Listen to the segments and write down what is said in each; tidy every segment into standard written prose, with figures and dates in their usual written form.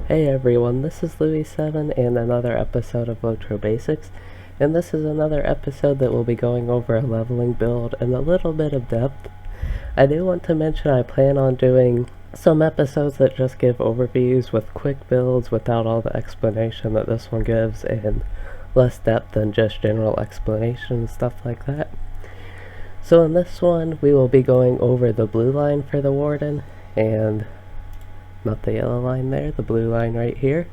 Hey everyone, this is Louis7 and another episode of LOTRO Basics, and this is another episode that will be going over a leveling build and a little bit of depth. I do want to mention I plan on doing some episodes that just give overviews with quick builds without all the explanation that this one gives, and less depth than just general explanation and stuff like that. So in this one, we will be going over the blue line for the Warden, and not the yellow line there, the blue line right here.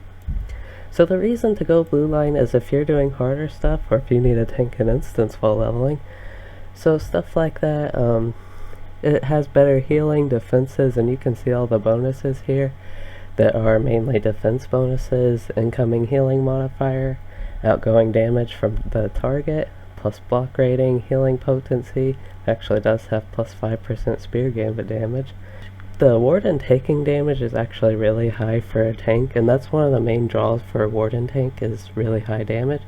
So the reason to go blue line is if you're doing harder stuff or if you need to tank an instance while leveling. So stuff like that, it has better healing, defenses, and you can see all the bonuses here that are mainly defense bonuses, incoming healing modifier, outgoing damage from the target, plus block rating, healing potency, actually does have plus 5% spear gambit damage. The Warden taking damage is actually really high for a tank, and that's one of the main draws for a Warden tank is really high damage.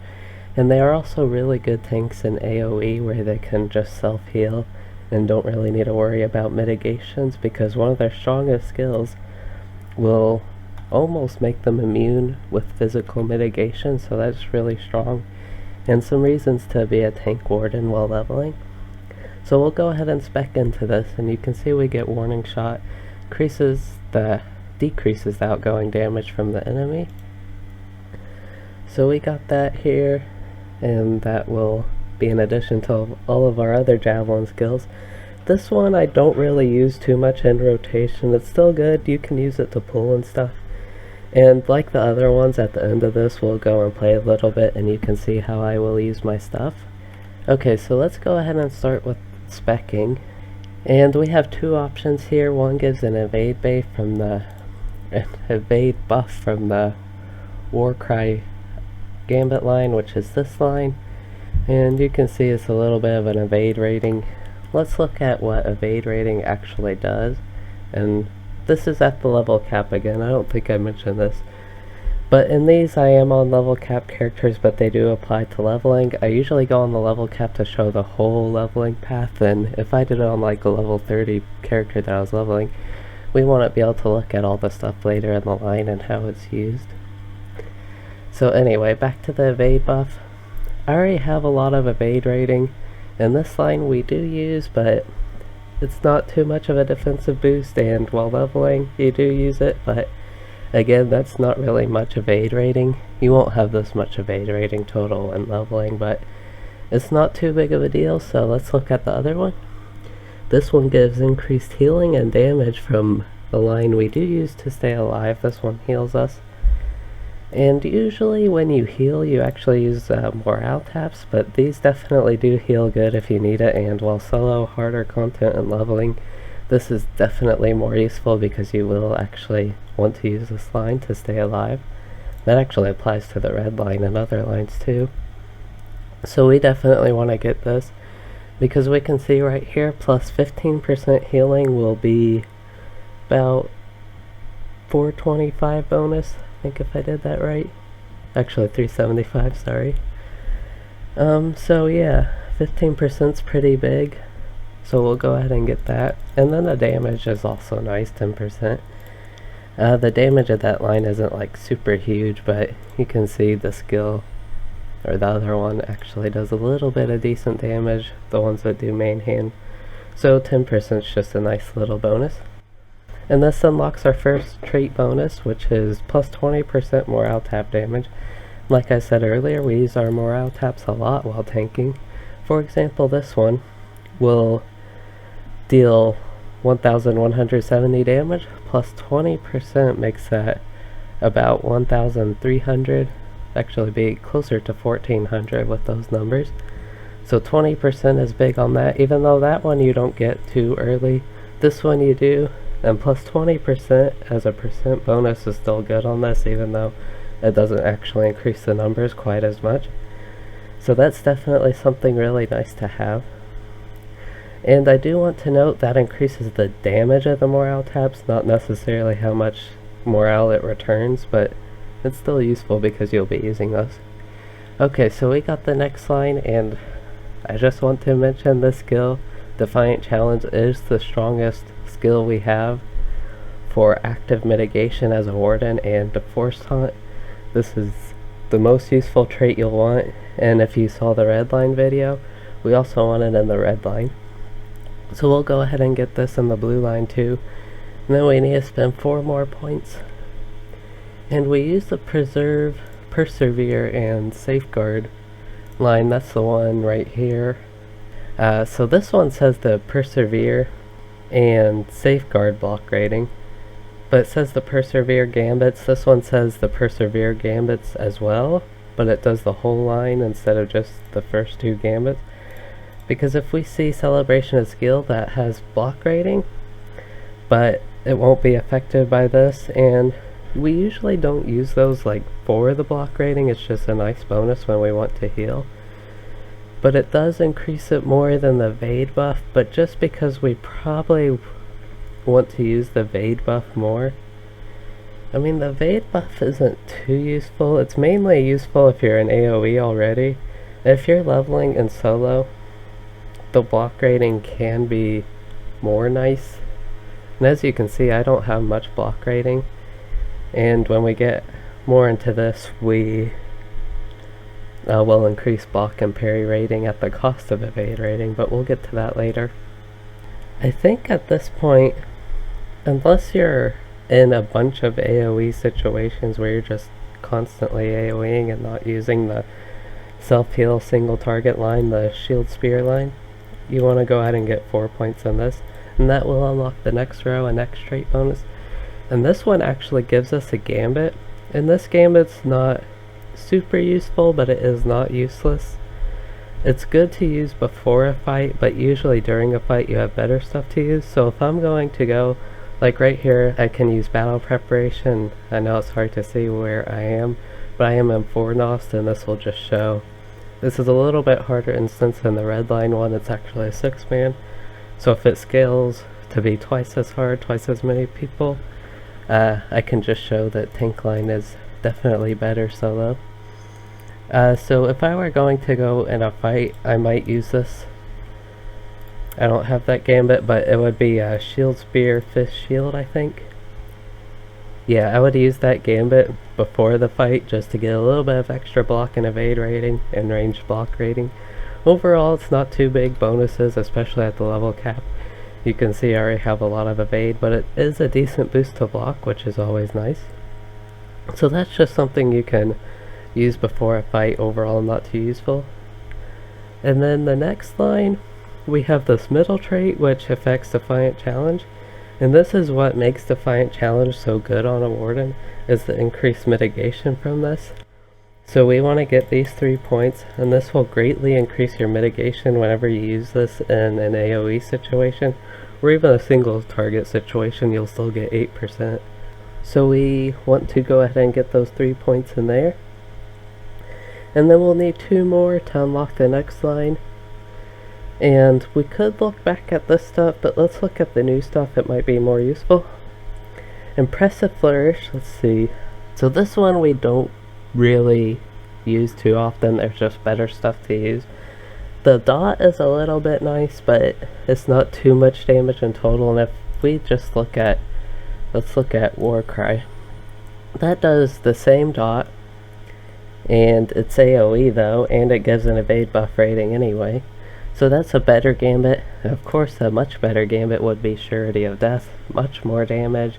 And they are also really good tanks in AoE where they can just self-heal and don't really need to worry about mitigations, because one of their strongest skills will almost make them immune with physical mitigation, so that's really strong. And some reasons to be a tank Warden while leveling. So we'll go ahead and spec into this, and you can see we get warning shot, decreases the outgoing damage from the enemy. So we got that here, and that will be in addition to all of our other javelin skills. This one I don't really use too much in rotation. It's still good, you can use it to pull and stuff. And like the other ones, at the end of this we'll go and play a little bit and you can see how I will use my stuff. Okay, so let's go ahead and start with Specking, and we have two options here. One gives an evade buff from the Warcry Gambit line, which is this line, and you can see it's a little bit of an evade rating. Let's look at what evade rating actually does, and this is at the level cap again. I don't think I mentioned this, but in these I am on level cap characters, but they do apply to leveling. I usually go on the level cap to show the whole leveling path, and if I did it on like a level 30 character that I was leveling, we want to be able to look at all the stuff later in the line and how it's used. So anyway, back to the evade buff. I already have a lot of evade rating, and this line we do use, but it's not too much of a defensive boost, and while leveling you do use it, but again, that's not really much evade rating. You won't have this much evade rating total when leveling, but it's not too big of a deal, so let's look at the other one. This one gives increased healing and damage from the line we do use to stay alive. This one heals us. And usually when you heal, you actually use morale taps, but these definitely do heal good if you need it, and while solo, harder content, and leveling, this is definitely more useful because you will actually want to use this line to stay alive. That actually applies to the red line and other lines too. So we definitely want to get this, because we can see right here, plus 15% healing will be about 425 bonus, I think, if I did that right. Actually 375, sorry. So yeah, 15%'s pretty big. So we'll go ahead and get that. And then the damage is also nice, 10%. The damage of that line isn't like super huge, but you can see the skill, or the other one, actually does a little bit of decent damage, the ones that do main hand. So 10% is just a nice little bonus. And this unlocks our first trait bonus, which is plus 20% morale tap damage. Like I said earlier, we use our morale taps a lot while tanking. For example, this one will deal 1170 damage, plus 20% makes that about 1300, actually be closer to 1400 with those numbers. So 20% is big on that, even though that one you don't get too early. This one you do, and plus 20% as a percent bonus is still good on this, even though it doesn't actually increase the numbers quite as much. So that's definitely something really nice to have. And I do want to note that increases the damage of the morale taps, not necessarily how much morale it returns, but it's still useful because you'll be using those. Okay, so we got the next line, and I just want to mention this skill, Defiant Challenge, is the strongest skill we have for active mitigation as a Warden and the Force Taunt. This is the most useful trait you'll want, and if you saw the red line video, we also want it in the red line. So we'll go ahead and get this in the blue line too. And then we need to spend 4 more points. And we use the Preserve, Persevere, and Safeguard line. That's the one right here. So this one says the Persevere and Safeguard block rating, but it says the Persevere Gambits. This one says the Persevere Gambits as well, but it does the whole line instead of just the first 2 Gambits. Because if we see Celebration of Skill, that has block rating, but it won't be affected by this, and we usually don't use those like for the block rating. It's just a nice bonus when we want to heal. But it does increase it more than the Evade buff, but just because we probably want to use the Evade buff more. I mean, the Evade buff isn't too useful. It's mainly useful if you're in AoE already. If you're leveling in solo, the block rating can be more nice. And as you can see, I don't have much block rating. And when we get more into this, we will increase block and parry rating at the cost of evade rating, but we'll get to that later. I think at this point, unless you're in a bunch of AoE situations where you're just constantly AoEing and not using the self-heal single target line, the shield spear line, you want to go ahead and get 4 points in this, and that will unlock the next row, a next trait bonus. And this one actually gives us a gambit, and this gambit's not super useful, but it is not useless. It's good to use before a fight, but usually during a fight you have better stuff to use. So if I'm going to go, like right here, I can use battle preparation. I know it's hard to see where I am, but I am in Fornost, and this will just show. This is a little bit harder instance than the red line one. It's actually a 6-man, so if it scales to be twice as hard, twice as many people, I can just show that tank line is definitely better solo. So if I were going to go in a fight, I might use this. I don't have that gambit, but it would be shield spear, fist shield, I think. Yeah, I would use that gambit before the fight just to get a little bit of extra block and evade rating and ranged block rating. Overall, it's not too big bonuses, especially at the level cap. You can see I already have a lot of evade, but it is a decent boost to block, which is always nice. So that's just something you can use before a fight. Overall not too useful. And then the next line, we have this middle trait which affects Defiant Challenge, and this is what makes Defiant Challenge so good on a Warden, is the increased mitigation from this. So we want to get these 3 points, and this will greatly increase your mitigation whenever you use this in an AoE situation, or even a single target situation. You'll still get 8%. So we want to go ahead and get those 3 points in there. And then we'll need 2 more to unlock the next line. And we could look back at this stuff, but let's look at the new stuff. It might be more useful. Impressive Flourish, let's see. So this one we don't really use too often. There's just better stuff to use. The dot is a little bit nice, but it's not too much damage in total. And if we just look at, let's look at Warcry. That does the same dot, and it's AoE though, and it gives an evade buff rating anyway. So that's a better gambit. Of course, a much better gambit would be Surety of Death. Much more damage,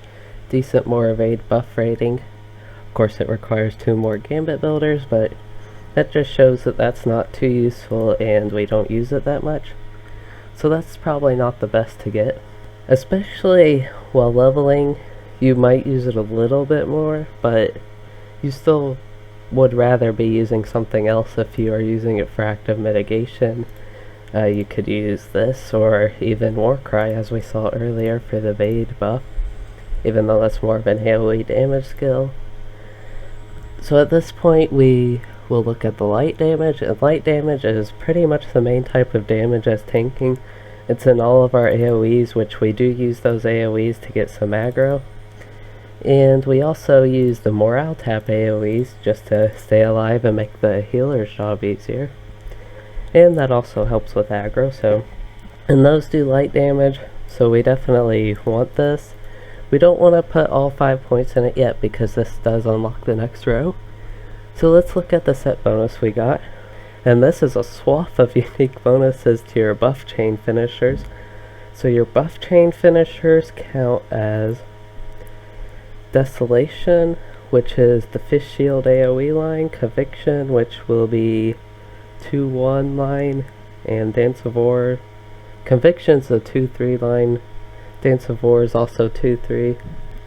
decent more evade buff rating. Of course, it requires 2 more gambit builders, but that just shows that that's not too useful and we don't use it that much. So that's probably not the best to get. Especially while leveling, you might use it a little bit more, but you still would rather be using something else if you are using it for active mitigation. You could use this, or even Warcry as we saw earlier for the evade buff, even though that's more of an AoE damage skill. So at this point we will look at the light damage, and light damage is pretty much the main type of damage as tanking. It's in all of our AoEs, which we do use those AoEs to get some aggro. And we also use the morale tap AoEs just to stay alive and make the healer's job easier. And that also helps with aggro, and those do light damage, so we definitely want this. We don't want to put all 5 points in it yet because this does unlock the next row. So let's look at the set bonus we got. And this is a swath of unique bonuses to your buff chain finishers. So your buff chain finishers count as Desolation, which is the Fish Shield AoE line, Conviction, which will be 2-1 line, and Dance of War. Conviction's a 2-3 line, Dance of War is also 2-3,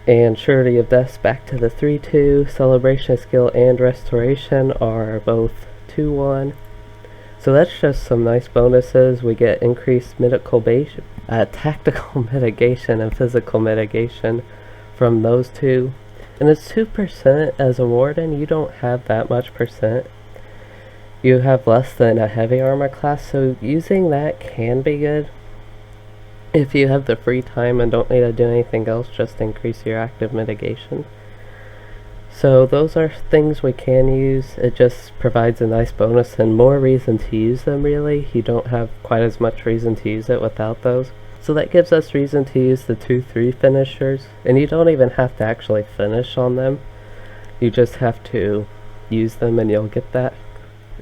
and Surety of Death's back to the 3-2. Celebration Skill and Restoration are both 2-1. So that's just some nice bonuses. We get increased tactical mitigation and physical mitigation from those two. And it's 2% as a Warden. You don't have that much percent. You have less than a heavy armor class, so using that can be good. If you have the free time and don't need to do anything else, just increase your active mitigation. So those are things we can use. It just provides a nice bonus and more reason to use them, really. You don't have quite as much reason to use it without those. So that gives us reason to use the 2-3 finishers, and you don't even have to actually finish on them. You just have to use them and you'll get that.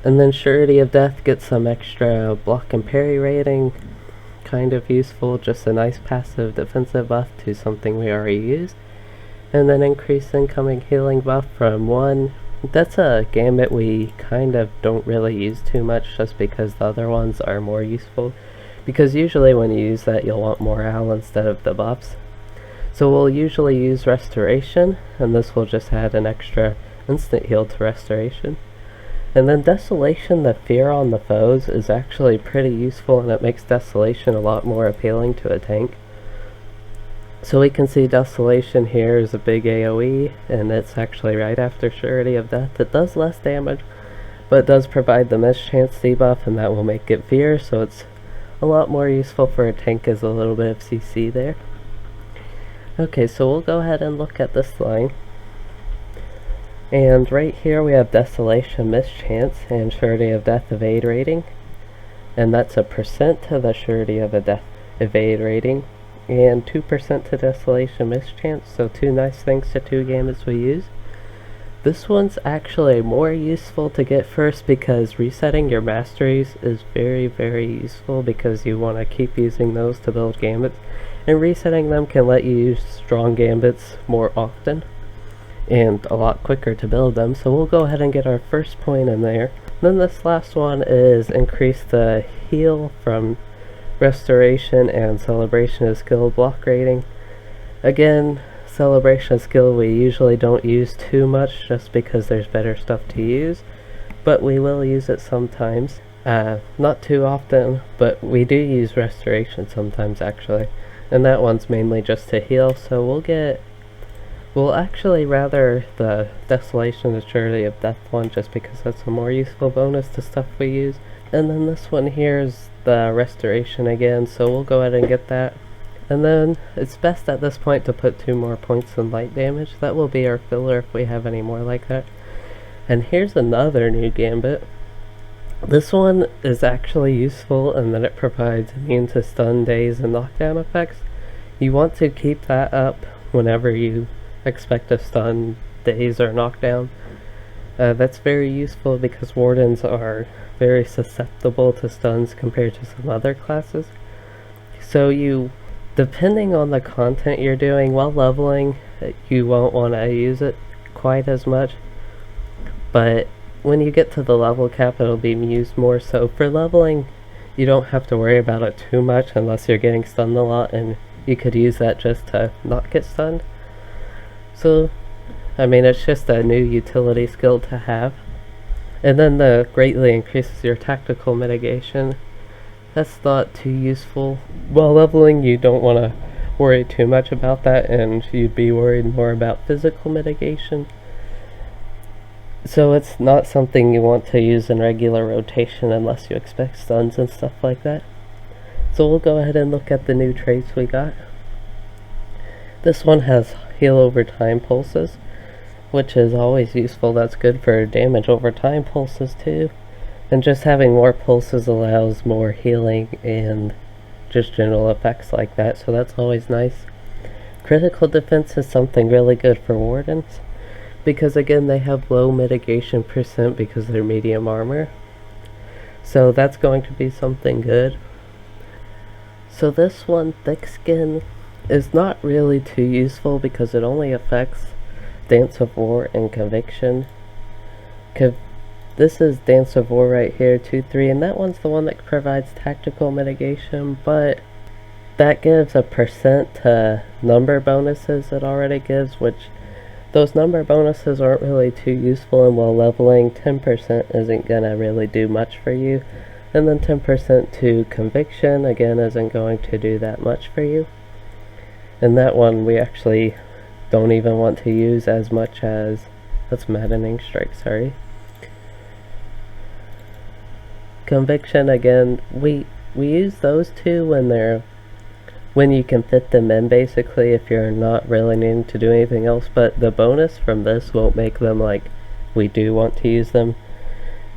And then Surety of Death gets some extra block and parry rating. Kind of useful, just a nice passive defensive buff to something we already use. And then increase incoming healing buff from 1. That's a gambit we kind of don't really use too much just because the other ones are more useful. Because usually when you use that you'll want morale instead of the buffs. So we'll usually use Restoration, and this will just add an extra instant heal to Restoration. And then Desolation, the fear on the foes, is actually pretty useful, and it makes Desolation a lot more appealing to a tank. So we can see Desolation here is a big AoE, and it's actually right after Surety of Death. It does less damage, but it does provide the mischance debuff, and that will make it fear, so it's a lot more useful for a tank as a little bit of CC there. Okay, so we'll go ahead and look at this line. And right here we have Desolation Mischance and Surety of Death Evade rating. And that's a percent to the Surety of a Death Evade rating. And 2% to Desolation Mischance, so two nice things to two gambits we use. This one's actually more useful to get first because resetting your masteries is very, very useful because you want to keep using those to build gambits. And resetting them can let you use strong gambits more often and a lot quicker to build them. So we'll go ahead and get our first point in there. Then this last one is increase the heal from Restoration and Celebration of Skill block rating. Again, Celebration of Skill we usually don't use too much just because there's better stuff to use, but we will use it sometimes. Not too often, but we do use Restoration sometimes actually, and that one's mainly just to heal, so we'll actually rather the Desolation and Surety of Death one just because that's a more useful bonus to stuff we use. And then this one here is the Restoration again, so we'll go ahead and get that. And then it's best at this point to put 2 more points in light damage. That will be our filler if we have any more like that. And here's another new gambit. This one is actually useful in that it provides immune to stun, daze, and knockdown effects. You want to keep that up whenever you expect a stun, daze, or knockdown. That's very useful because Wardens are very susceptible to stuns compared to some other classes. So depending on the content you're doing while leveling, you won't want to use it quite as much. But when you get to the level cap, it'll be used more. So for leveling, you don't have to worry about it too much unless you're getting stunned a lot, and you could use that just to not get stunned. So, I mean, it's just a new utility skill to have. And then the greatly increases your tactical mitigation. That's not too useful. While leveling, you don't want to worry too much about that, and you'd be worried more about physical mitigation. So it's not something you want to use in regular rotation unless you expect stuns and stuff like that. So we'll go ahead and look at the new traits we got. This one has heal over time pulses, which is always useful. That's good for damage over time pulses too. And just having more pulses allows more healing and just general effects like that, so that's always nice. Critical defense is something really good for wardens, because again they have low mitigation percent because they're medium armor. So that's going to be something good. So this one, Thick Skin, is not really too useful because it only affects Dance of War and Conviction. This is Dance of War right here, 2-3, and that one's the one that provides tactical mitigation, but that gives a percent to number bonuses it already gives, which those number bonuses aren't really too useful, and while leveling, 10% isn't gonna really do much for you. And then 10% to Conviction, again, isn't going to do that much for you. And that one we actually don't even want to use as much as, that's Maddening Strike, sorry. Conviction, again, we use those two when you can fit them in, basically, if you're not really needing to do anything else, but the bonus from this won't make them like we do want to use them.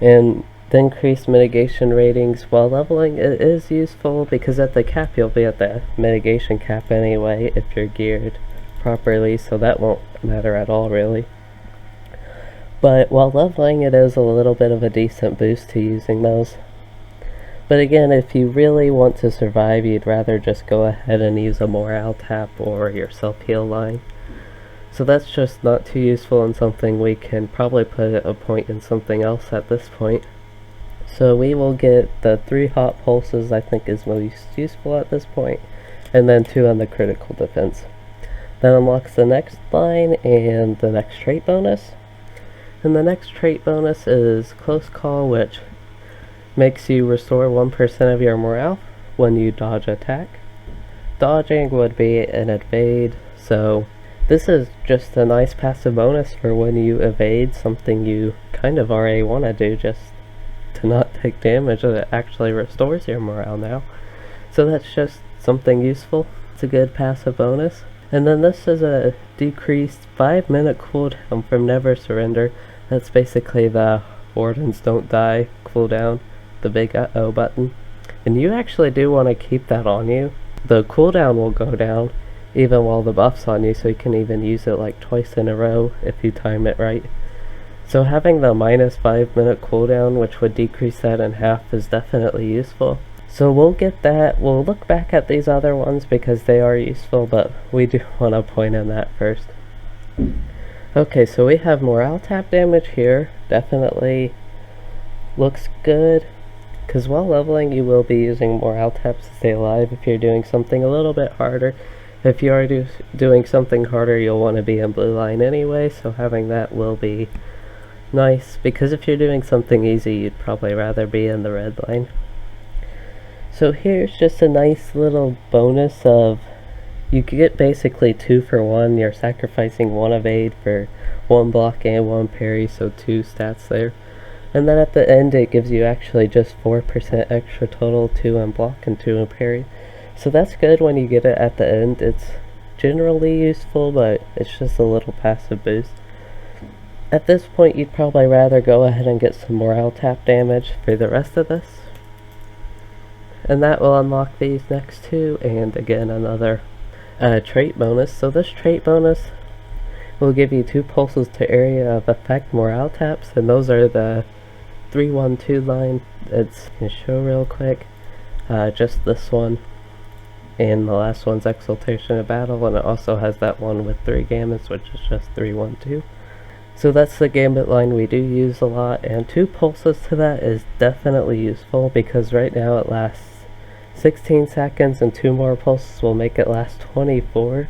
And the increased mitigation ratings while leveling, it is useful because at the cap you'll be at the mitigation cap anyway if you're geared properly, so that won't matter at all really. But while leveling, it is a little bit of a decent boost to using those. But again, if you really want to survive, you'd rather just go ahead and use a morale tap or your self-heal line. So that's just not too useful and something we can probably put a point in something else at this point. So we will get the 3 hot pulses I think is most useful at this point, and then 2 on the critical defense. That unlocks the next line and the next trait bonus. And the next trait bonus is Close Call, which makes you restore 1% of your morale when you dodge attack. Dodging would be an evade, so this is just a nice passive bonus for when you evade something you kind of already want to do, just to not take damage. It actually restores your morale now. So that's just something useful. It's a good passive bonus. And then this is a decreased 5-minute cooldown from Never Surrender. That's basically the Wardens Don't Die cooldown, the big uh-oh button. And you actually do want to keep that on you. The cooldown will go down even while the buff's on you, so you can even use it like twice in a row if you time it right. So having the minus 5-minute cooldown, which would decrease that in half, is definitely useful. So we'll get that. We'll look back at these other ones because they are useful, but we do want to point on that first. Okay, so we have morale tap damage here. Definitely looks good, because while leveling you will be using morale taps to stay alive if you're doing something a little bit harder. If you are doing something harder, you'll want to be in blue line anyway, so having that will be nice, because if you're doing something easy you'd probably rather be in the red line. So here's just a nice little bonus of, you get basically 2 for 1. You're sacrificing 1 evade for 1 block and 1 parry, so 2 stats there. And then at the end it gives you actually just 4% extra total, 2 in block and 2 in parry. So that's good when you get it at the end. It's generally useful, but it's just a little passive boost. At this point you'd probably rather go ahead and get some morale tap damage for the rest of this. And that will unlock these next 2, and again another trait bonus. So this trait bonus will give you 2 pulses to area of effect morale taps, and those are the 3-1-2 line. It's going to show real quick. Just this one, and the last one's Exaltation of Battle, and it also has that one with 3 gambits, which is just 3-1-2. So that's the gambit line we do use a lot, and 2 pulses to that is definitely useful, because right now it lasts 16 seconds, and 2 more pulses will make it last 24.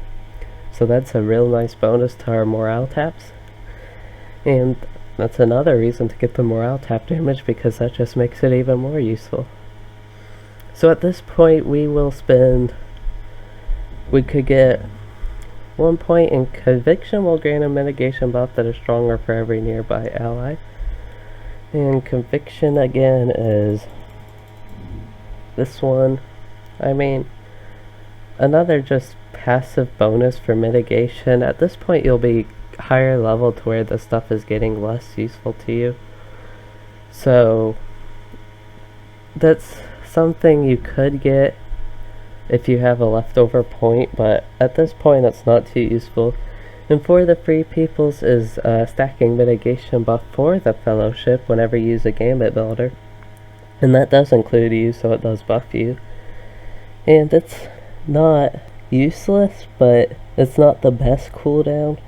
So that's a real nice bonus to our morale taps. And that's another reason to get the morale tap damage, because that just makes it even more useful. So at this point we could get 1 point in Conviction will grant a mitigation buff that is stronger for every nearby ally. And Conviction again is this one. I mean, another just passive bonus for mitigation. At this point you'll be higher level to where the stuff is getting less useful to you. So that's something you could get, if you have a leftover point, but at this point it's not too useful. And for the free peoples is stacking mitigation buff for the fellowship whenever you use a gambit builder. And that does include you, so it does buff you. And it's not useless, but it's not the best cooldown.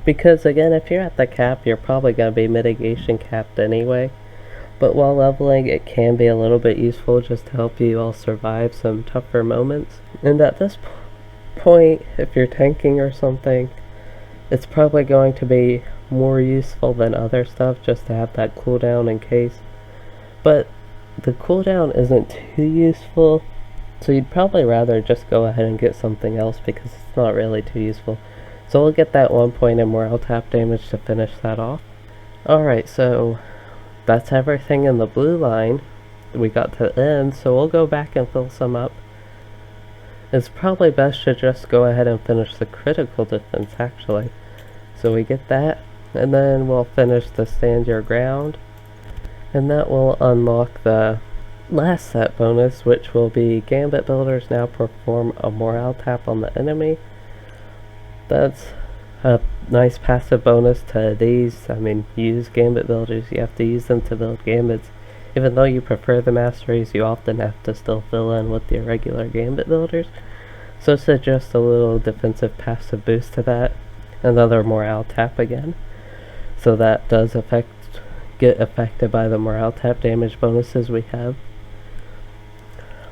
Because again, if you're at the cap, you're probably going to be mitigation capped anyway. But while leveling, it can be a little bit useful just to help you all survive some tougher moments. And at this point, if you're tanking or something, it's probably going to be more useful than other stuff just to have that cooldown in case. But the cooldown isn't too useful, so you'd probably rather just go ahead and get something else because it's not really too useful. So we'll get that 1 point in morale tap damage to finish that off. Alright, so that's everything in the blue line. We got to the end, so we'll go back and fill some up. It's probably best to just go ahead and finish the critical defense actually. So we get that, and then we'll finish the stand your ground. And that will unlock the last set bonus, which will be Gambit Builders now perform a morale tap on the enemy. That's a nice passive bonus to these. I mean, you use Gambit Builders, you have to use them to build Gambits. Even though you prefer the masteries, you often have to still fill in with your regular Gambit Builders. So it's just a little defensive passive boost to that. Another morale tap again. So that does get affected by the morale tap damage bonuses we have.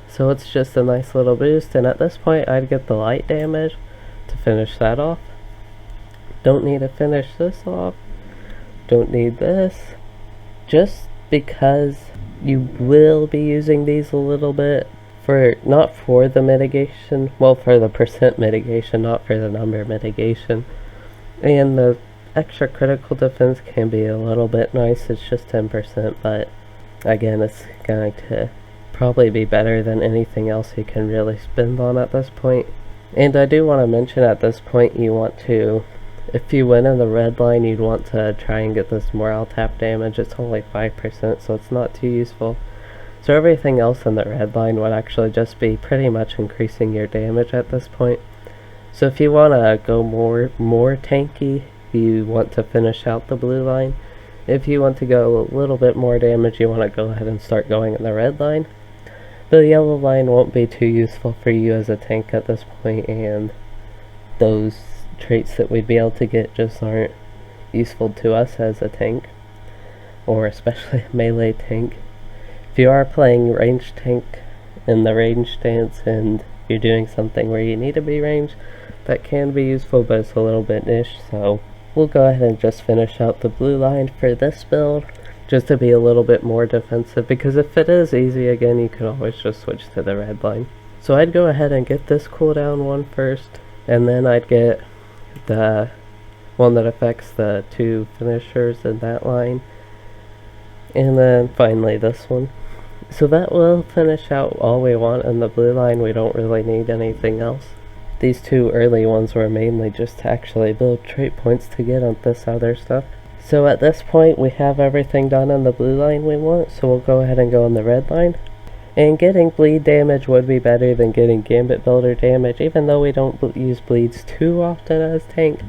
So it's just a nice little boost, and at this point I'd get the light damage to finish that off. Don't need to finish this off. Don't need this. Just because you will be using these a little bit not for the mitigation, well, for the percent mitigation, not for the number mitigation. And the extra critical defense can be a little bit nice. It's just 10%, but again, it's going to probably be better than anything else you can really spend on at this point. And I do want to mention at this point, you want to, if you win in the red line, you'd want to try and get this morale tap damage. It's only 5%, so it's not too useful. So everything else in the red line would actually just be pretty much increasing your damage at this point. So if you want to go more tanky, you want to finish out the blue line. If you want to go a little bit more damage, you want to go ahead and start going in the red line. The yellow line won't be too useful for you as a tank at this point, and those traits that we'd be able to get just aren't useful to us as a tank, or especially a melee tank. If you are playing ranged tank in the range stance and you're doing something where you need to be ranged, that can be useful, but it's a little bit niche, so we'll go ahead and just finish out the blue line for this build, just to be a little bit more defensive, because if it is easy again, you can always just switch to the red line. So I'd go ahead and get this cooldown one first, and then I'd get the one that affects the 2 finishers in that line, and then finally this one. So that will finish out all we want in the blue line. We don't really need anything else. These 2 early ones were mainly just to actually build trait points to get on this other stuff. So at this point we have everything done on the blue line we want, so we'll go ahead and go on the red line. And getting bleed damage would be better than getting Gambit Builder damage, even though we don't use bleeds too often as tank.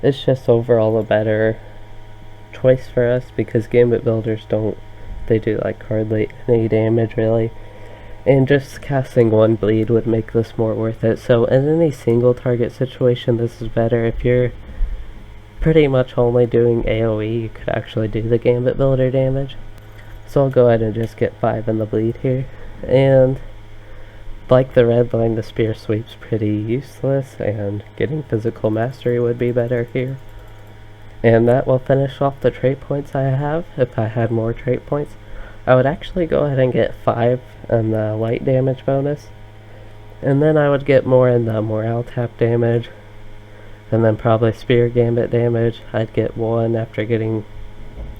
It's just overall a better choice for us, because Gambit Builders they do like hardly any damage really. And just casting 1 bleed would make this more worth it. So in any single target situation, this is better. If you're pretty much only doing AoE, you could actually do the Gambit Builder damage. So I'll go ahead and just get 5 in the bleed here. And like the red line, the spear sweep's pretty useless, and getting physical mastery would be better here. And that will finish off the trait points I have. If I had more trait points, I would actually go ahead and get 5 in the light damage bonus, and then I would get more in the morale tap damage, and then probably spear gambit damage. I'd get 1 after getting,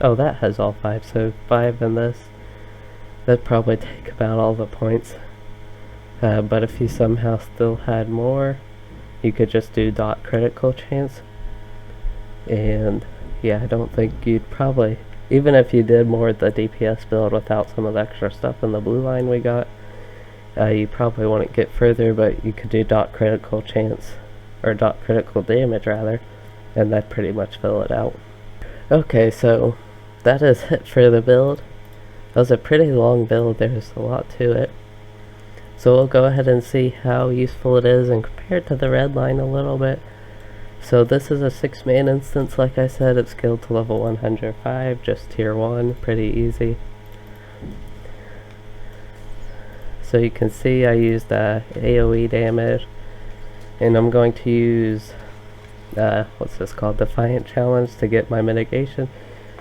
oh, that has all 5, so 5 in this. That'd probably take about all the points. But if you somehow still had more, you could just do dot critical chance. And yeah, I don't think you'd probably, even if you did more of the DPS build without some of the extra stuff in the blue line we got, You probably wouldn't get further, but you could do dot critical chance, or dot critical damage rather, and that pretty much fill it out. Okay, so that is it for the build. That was a pretty long build, there's a lot to it. So we'll go ahead and see how useful it is and compare it to the red line a little bit. So this is a 6-man instance, like I said, it's scaled to level 105, just tier 1, pretty easy. So you can see I used AoE damage, and I'm going to use, what's this called, Defiant Challenge to get my mitigation.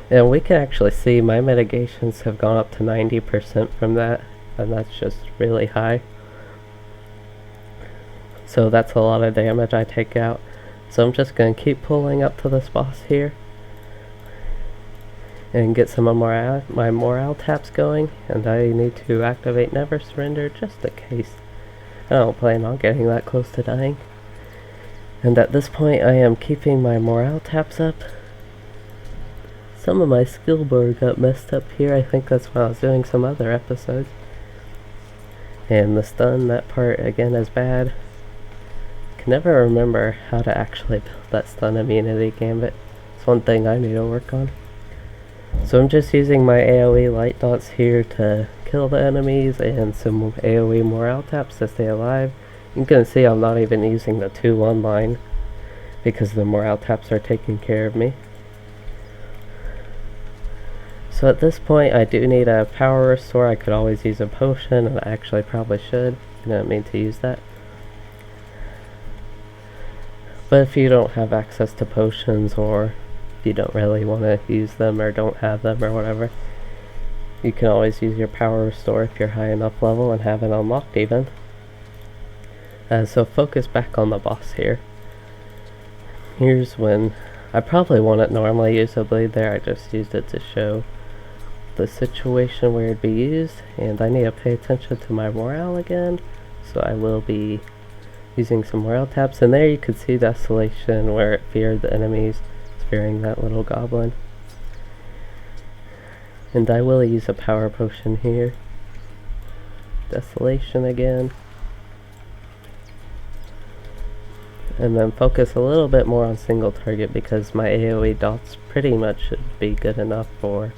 And we can actually see my mitigations have gone up to 90% from that, and that's just really high. So that's a lot of damage I take out. So I'm just going to keep pulling up to this boss here and get some of my morale taps going, and I need to activate Never Surrender just in case. I don't plan on getting that close to dying. And at this point I am keeping my morale taps up. Some of my skill bar got messed up here, I think that's when I was doing some other episodes. And the stun, that part again is bad. Can never remember how to actually build that stun immunity gambit. It's one thing I need to work on. So I'm just using my AoE light dots here to kill the enemies and some AoE morale taps to stay alive. You can see I'm not even using the 2-1 line because the morale taps are taking care of me. So at this point I do need a power restore. I could always use a potion, and I actually probably should. I didn't mean to use that. But if you don't have access to potions, or you don't really want to use them or don't have them or whatever, you can always use your power restore if you're high enough level and have it unlocked even. So focus back on the boss here. Here's when I probably wouldn't normally use a blade there, I just used it to show the situation where it'd be used, and I need to pay attention to my morale again, so I will be using some morale taps. And there you could see Desolation where it feared the enemies. Fearing that little goblin. And I will use a power potion here. Desolation again. And then focus a little bit more on single target because my AoE dots pretty much should be good enough for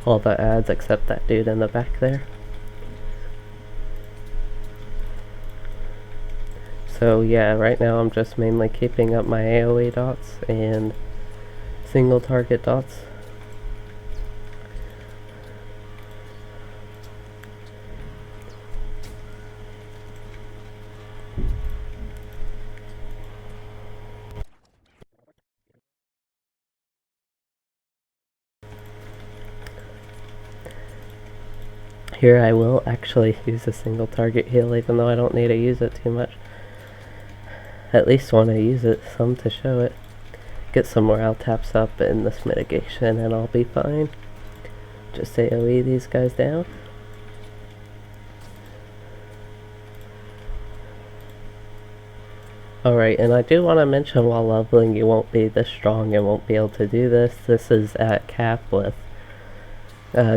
all the ads except that dude in the back there. So yeah, right now I'm just mainly keeping up my AoE dots and single target dots. Here I will actually use a single target heal even though I don't need to use it too much. At least want to use it some to show it. Get some morale taps up in this mitigation and I'll be fine. Just AoE these guys down. Alright, and I do want to mention while leveling you won't be this strong and won't be able to do this. This is at cap with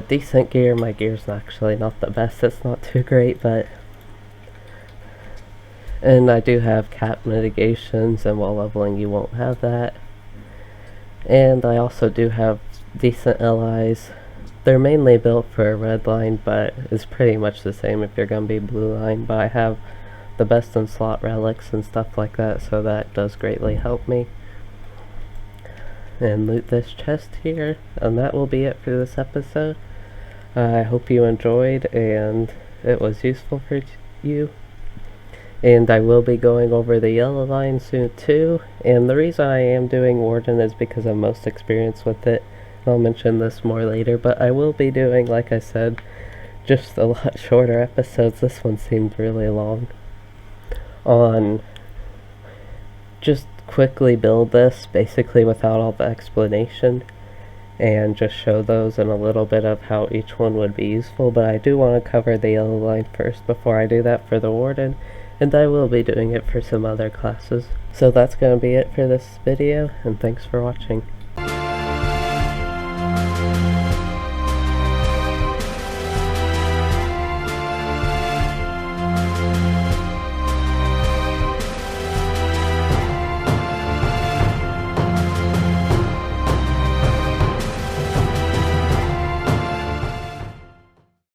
decent gear. My gear's actually not the best, it's not too great, but... And I do have cap mitigations, and while leveling you won't have that. And I also do have decent allies. They're mainly built for red line, but it's pretty much the same if you're gonna be blue line, but I have the best in slot relics and stuff like that, so that does greatly help me. And loot this chest here, and that will be it for this episode. I hope you enjoyed and it was useful for you. And I will be going over the yellow line soon too, and the reason I am doing Warden is because I'm most experienced with it. I'll mention this more later, but I will be doing, like I said, just a lot shorter episodes. This one seemed really long. On just quickly build this, basically without all the explanation, and just show those and a little bit of how each one would be useful, but I do want to cover the yellow line first before I do that for the Warden. And I will be doing it for some other classes. So that's going to be it for this video, and thanks for watching.